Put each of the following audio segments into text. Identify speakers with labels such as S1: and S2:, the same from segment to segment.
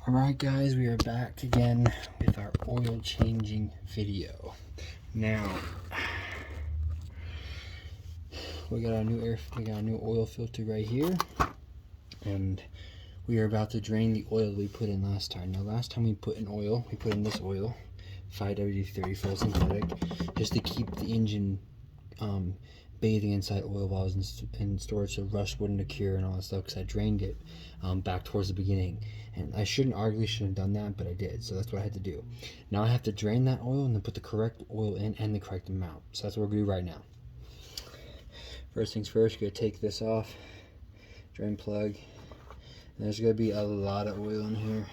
S1: Alright guys, we are back again with our oil changing video. Now, we got our new oil filter right here, and we are about to drain the oil we put in last time. Now last time we put in this oil, 5W30 full synthetic, just to keep the engine bathing inside oil while it was in storage so rust wouldn't occur and all that stuff, because I drained it back towards the beginning. And I shouldn't have done that, but I did, so that's what I had to do. Now I have to drain that oil and then put the correct oil in and the correct amount. So that's what we're going to do right now. First things first, you're going to take this off, drain plug. And there's going to be a lot of oil in here,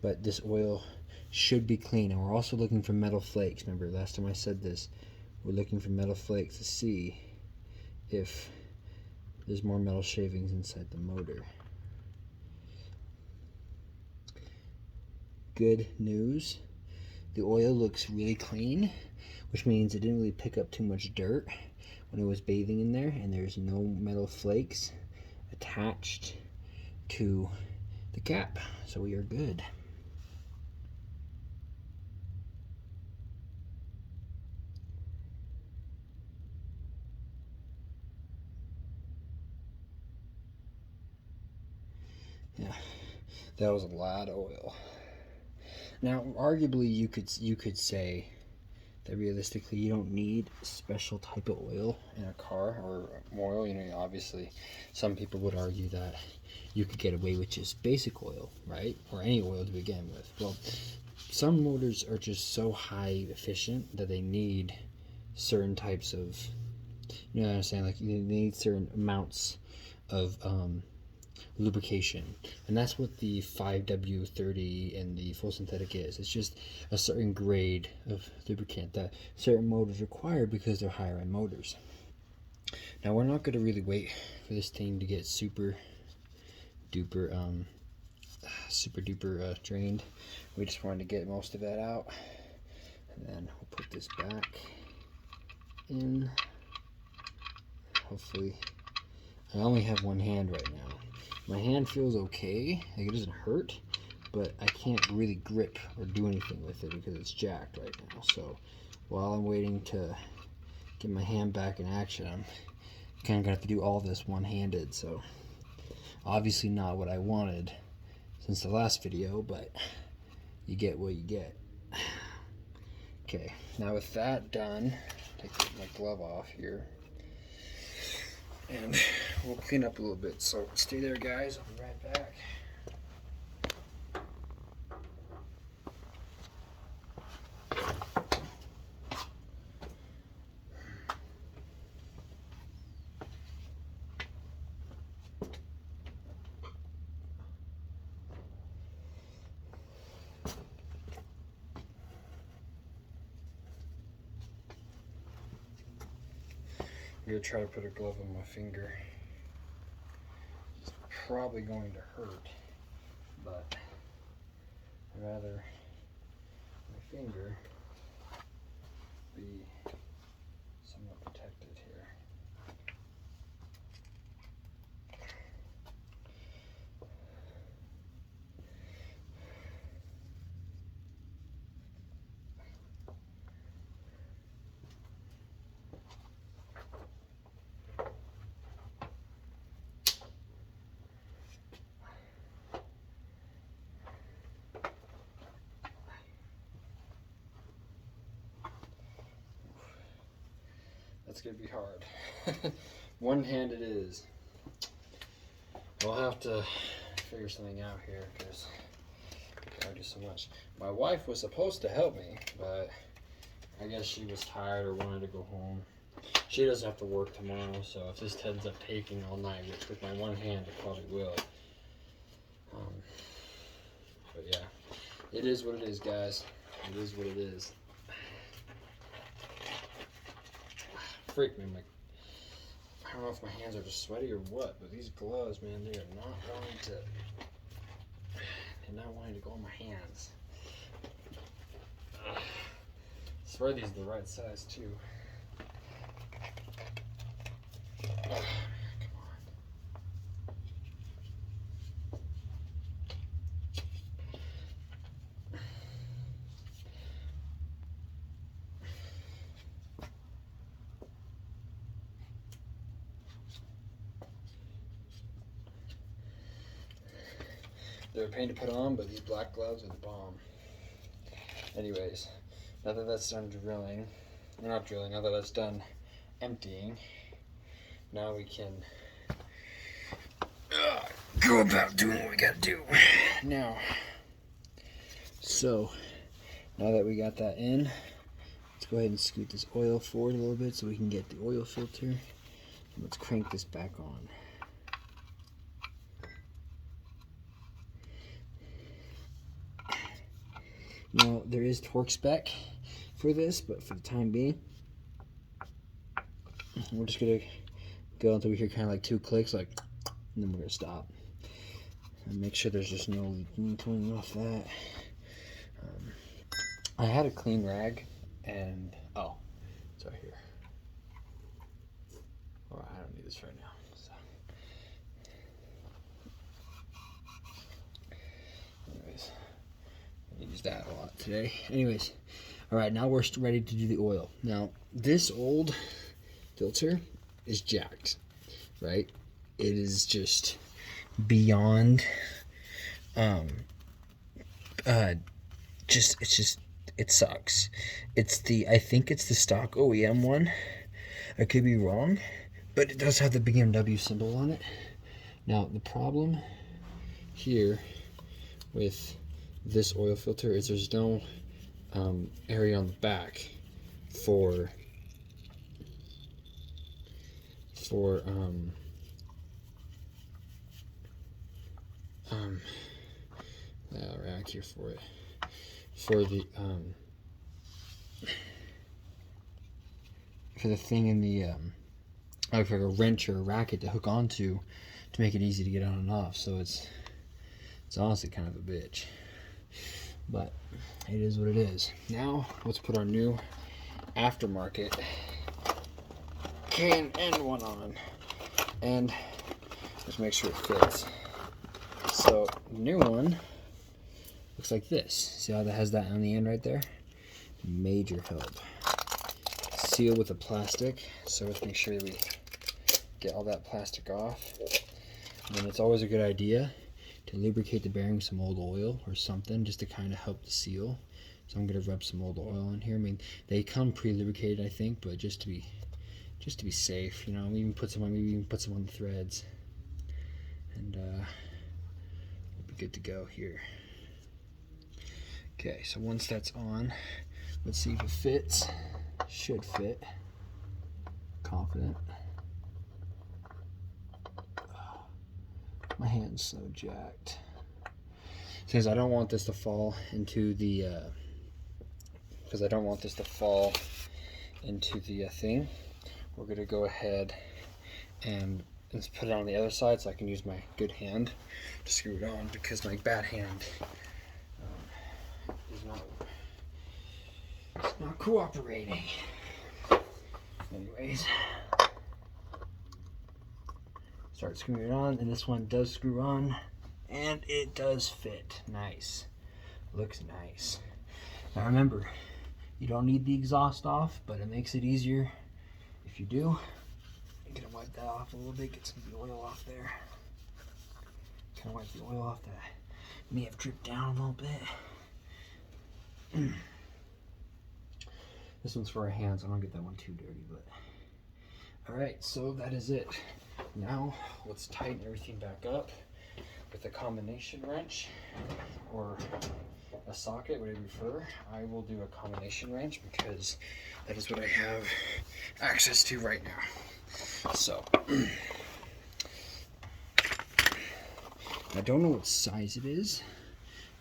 S1: but this oil should be clean. And we're also looking for metal flakes. Remember last time I said this, we're looking for metal flakes to see if there's more metal shavings inside the motor. Good news, the oil looks really clean, which means it didn't really pick up too much dirt when it was bathing in there, and there's no metal flakes attached to the cap, so we are good. Yeah, that was a lot of oil. Now, arguably, you could say that realistically, you don't need a special type of oil in a car or oil. You know, obviously, some people would argue that you could get away with just basic oil, right, or any oil to begin with. Well, some motors are just so high efficient that they need certain types of, you know what I'm saying? Like, you need certain amounts of lubrication, and that's what the 5W30 and the full synthetic is. It's just a certain grade of lubricant that certain motors require because they're higher end motors. Now we're not going to really wait for this thing to get super duper drained. We just wanted to get most of that out, and then we'll put this back in. Hopefully, I only have one hand right now. My hand feels okay, like it doesn't hurt, but I can't really grip or do anything with it because it's jacked right now. So while I'm waiting to get my hand back in action, I'm kind of gonna have to do all this one-handed. So obviously not what I wanted since the last video, but you get what you get. Okay, now with that done, take my glove off here, and we'll clean up a little bit. So stay there, guys. I'll be right back. I'm going to try to put a glove on my finger. It's probably going to hurt, but I'd rather my finger be somewhat protected here. That's going to be hard. One hand it is. We'll have to figure something out here because I do so much. My wife was supposed to help me, but I guess she was tired or wanted to go home. She doesn't have to work tomorrow, so if this ends up taking all night, which with my one hand it probably will. But yeah, it is what it is, guys. It is what it is. Freak me, I don't know if my hands are just sweaty or what, but these gloves, man, they're not wanting to go on my hands. I swear these are the right size too. Come on. They're a pain to put on, but these black gloves are the bomb. Anyways, now that that's done drilling, or not drilling, now that that's done emptying, now we can go about doing what we gotta do. Now, so now that we got that in, let's go ahead and scoot this oil forward a little bit so we can get the oil filter. And let's crank this back on. Now, there is torque spec for this, but for the time being, we're just going to go until we hear kind of like 2 clicks, like, and then we're going to stop. And make sure there's just no leaking coming off that. I had a clean rag, and, oh, it's right here. Oh, I don't need this right now. So. Anyways. Use that a lot today. Anyways, all right, now we're ready to do the oil. Now, this old filter is jacked, right? It is just beyond, it sucks. I think it's the stock OEM one. I could be wrong, but it does have the BMW symbol on it. Now, the problem here with this oil filter is there's no area on the back for rack here for it, for the thing in the like a wrench or a racket to hook onto to make it easy to get on and off. So it's honestly kind of a bitch, but it is what it is. Now let's put our new aftermarket KN1 on and just make sure it fits. So the new one looks like this. See how that has that on the end right there? Major help. Seal with the plastic, so let's make sure we get all that plastic off. And then it's always a good idea to lubricate the bearing with some old oil or something just to kind of help the seal. So I'm going to rub some old oil in here. I mean, they come pre-lubricated, I think, but just to be safe, you know, maybe even put some on the threads, and we'll be good to go here. Okay, so once that's on, let's see if it fits. Should fit. Confident. My hand's so jacked. Since I don't want this to fall into the thing, we're gonna go ahead and let's put it on the other side so I can use my good hand to screw it on, because my bad hand is not cooperating. Anyways, start screwing it on, and this one does screw on, and it does fit. Nice. Looks nice. Now remember, you don't need the exhaust off, but it makes it easier if you do. I'm gonna wipe that off a little bit, get some of the oil off there. Kind of wipe the oil off that may have dripped down a little bit. This one's for our hands, I don't get that one too dirty, but alright, so that is it. Now let's tighten everything back up with a combination wrench or a socket, whatever you prefer. I will do a combination wrench because that is what I have access to right now. So I don't know what size it is,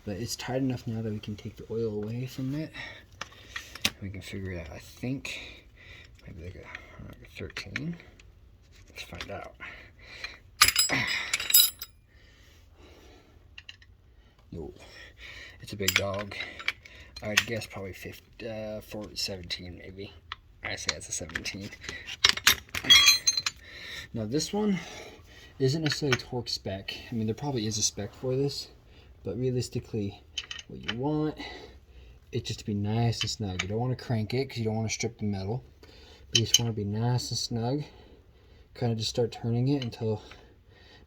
S1: but it's tight enough now that we can take the oil away from it. We can figure it out. I think maybe like a 13. Let's find out. No, it's a big dog. I would guess probably 17 maybe. I say it's a 17. Now this one isn't necessarily torque spec. I mean, there probably is a spec for this, but realistically, what you want it just to be nice and snug. You don't want to crank it because you don't want to strip the metal, but you just want to be nice and snug. Kind of just start turning it until,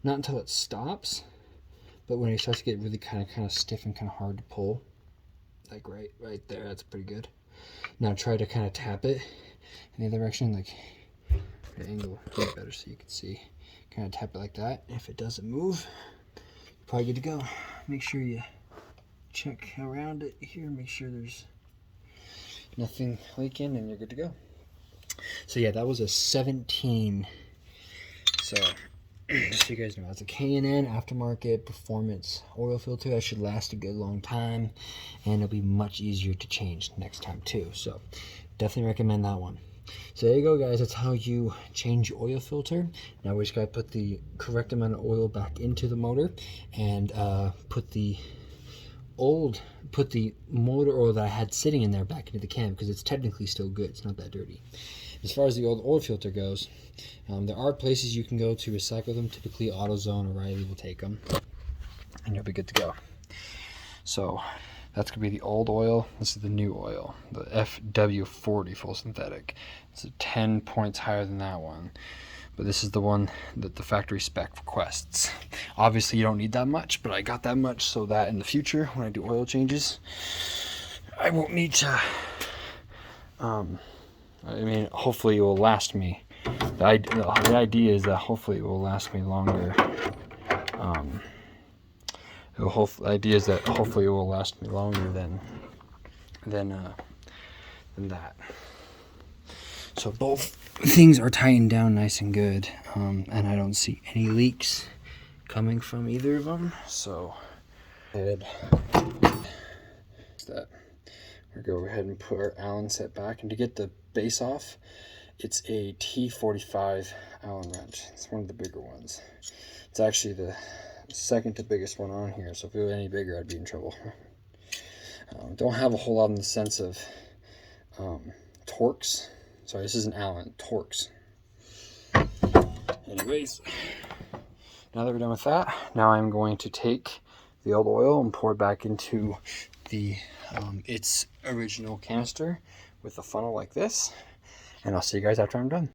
S1: not until it stops, but when it starts to get really kind of stiff and kind of hard to pull, like right there, that's pretty good. Now try to kind of tap it in the other direction, like the angle is better so you can see. Kind of tap it like that. If it doesn't move, you're probably good to go. Make sure you check around it here, make sure there's nothing leaking, and you're good to go. So yeah, that was a 17. So just so you guys know, it's a K&N aftermarket performance oil filter. That should last a good long time, and it'll be much easier to change next time too. So definitely recommend that one. So there you go, guys. That's how you change your oil filter. Now we just gotta put the correct amount of oil back into the motor, and put the motor oil that I had sitting in there back into the can, because it's technically still good. It's not that dirty. As far as the old oil filter goes, there are places you can go to recycle them. Typically AutoZone or O'Reilly will take them, and you'll be good to go. So that's gonna be the old oil. This is the new oil, the FW40 full synthetic. It's 10 points higher than that one, but this is the one that the factory spec requests. Obviously you don't need that much, but I got that much so that in the future when I do oil changes, I won't need to, I mean, hopefully it will last me. The idea is that hopefully it will last me longer. The idea is that hopefully it will last me longer than that. So both things are tightened down nice and good, and I don't see any leaks coming from either of them. So good. That we're gonna go ahead and put our Allen set back, and to get the base off, it's a T45 Allen wrench. It's one of the bigger ones. It's actually the second to biggest one on here, so if it was any bigger I'd be in trouble. Don't have a whole lot in the sense of torques. Sorry, this is an Allen, torques. Anyways, now that we're done with that, now I'm going to take the old oil and pour it back into the its original canister with a funnel like this, and I'll see you guys after I'm done.